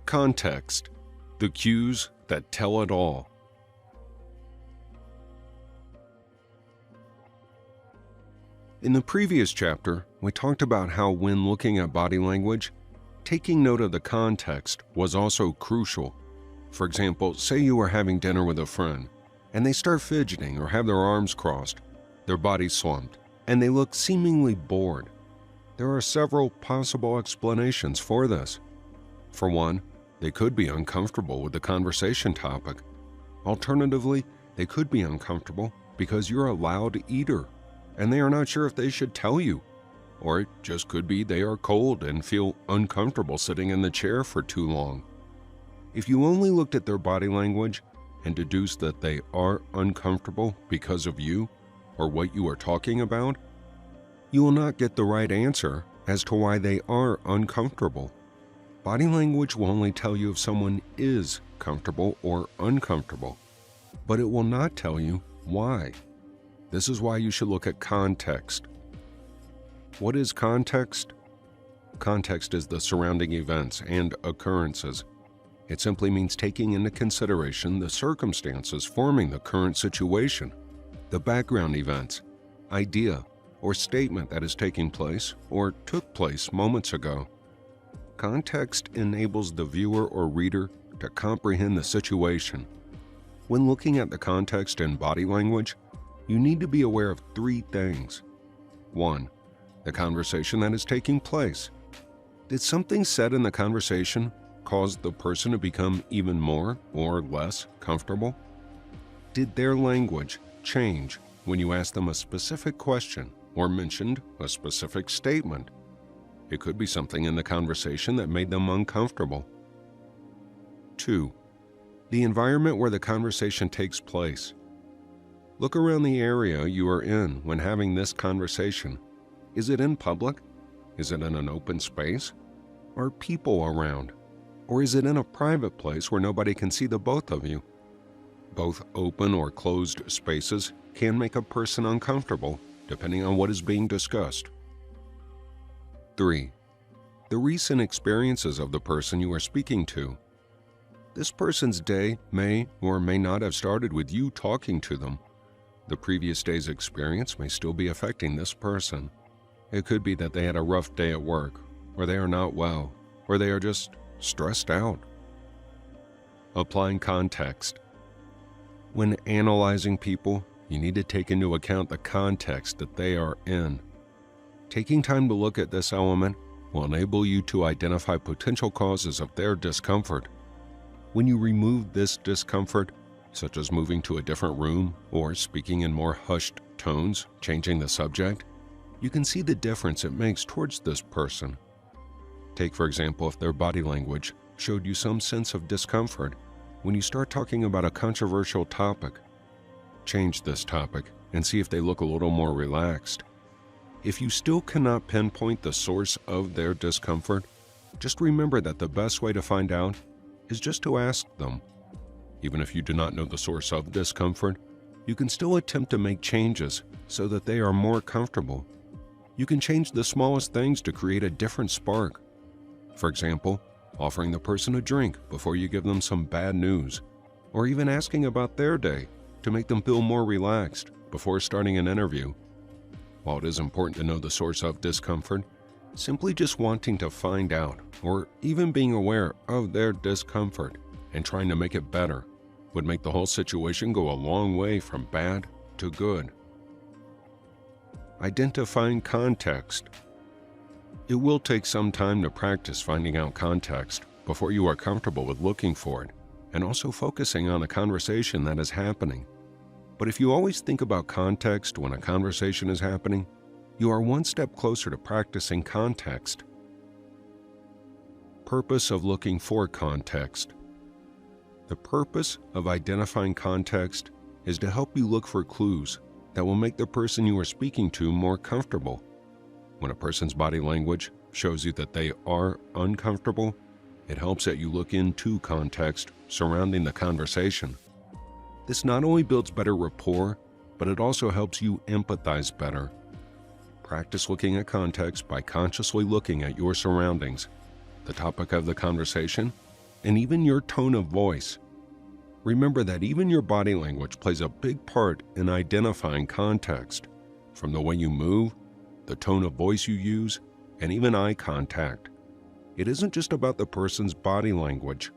Context, the cues that tell it all. In the previous chapter, we talked about how when looking at body language, taking note of the context was also crucial. For example, say you are having dinner with a friend, and they start fidgeting or have their arms crossed, their body slumped, and they look seemingly bored. There are several possible explanations for this. For one, they could be uncomfortable with the conversation topic. Alternatively, they could be uncomfortable because you're a loud eater, and they are not sure if they should tell you. Or it just could be they are cold and feel uncomfortable sitting in the chair for too long. If you only looked at their body language and deduced that they are uncomfortable because of you or what you are talking about, you will not get the right answer as to why they are uncomfortable. Body language will only tell you if someone is comfortable or uncomfortable, but it will not tell you why. This is why you should look at context. What is context? Context is the surrounding events and occurrences. It simply means taking into consideration the circumstances forming the current situation, the background events, idea, or statement that is taking place or took place moments ago. Context enables the viewer or reader to comprehend the situation. When looking at the context and body language, you need to be aware of three things. 1. The conversation that is taking place. Did something said in the conversation cause the person to become even more or less comfortable? Did their language change when you asked them a specific question or mentioned a specific statement? It could be something in the conversation that made them uncomfortable. 2. The environment where the conversation takes place. Look around the area you are in when having this conversation. Is it in public? Is it in an open space? Are people around? Or is it in a private place where nobody can see the both of you? Both open or closed spaces can make a person uncomfortable, depending on what is being discussed. 3. The recent experiences of the person you are speaking to. This person's day may or may not have started with you talking to them. The previous day's experience may still be affecting this person. It could be that they had a rough day at work, or they are not well, or they are just stressed out. Applying context. When analyzing people, you need to take into account the context that they are in. Taking time to look at this element will enable you to identify potential causes of their discomfort. When you remove this discomfort, such as moving to a different room or speaking in more hushed tones, changing the subject, you can see the difference it makes towards this person. Take, for example, if their body language showed you some sense of discomfort when you start talking about a controversial topic. Change this topic and see if they look a little more relaxed. If you still cannot pinpoint the source of their discomfort, just remember that the best way to find out is just to ask them. Even if you do not know the source of discomfort, you can still attempt to make changes so that they are more comfortable. You can change the smallest things to create a different spark. For example, offering the person a drink before you give them some bad news, or even asking about their day to make them feel more relaxed before starting an interview. While it is important to know the source of discomfort, simply just wanting to find out or even being aware of their discomfort and trying to make it better would make the whole situation go a long way from bad to good. Identifying context. It will take some time to practice finding out context before you are comfortable with looking for it and also focusing on the conversation that is happening. But if you always think about context when a conversation is happening, you are one step closer to practicing context. Purpose of looking for context. The purpose of identifying context is to help you look for clues that will make the person you are speaking to more comfortable. When a person's body language shows you that they are uncomfortable, it helps that you look into context surrounding the conversation. This not only builds better rapport, but it also helps you empathize better. Practice looking at context by consciously looking at your surroundings, the topic of the conversation, and even your tone of voice. Remember that even your body language plays a big part in identifying context, from the way you move, the tone of voice you use, and even eye contact. It isn't just about the person's body language,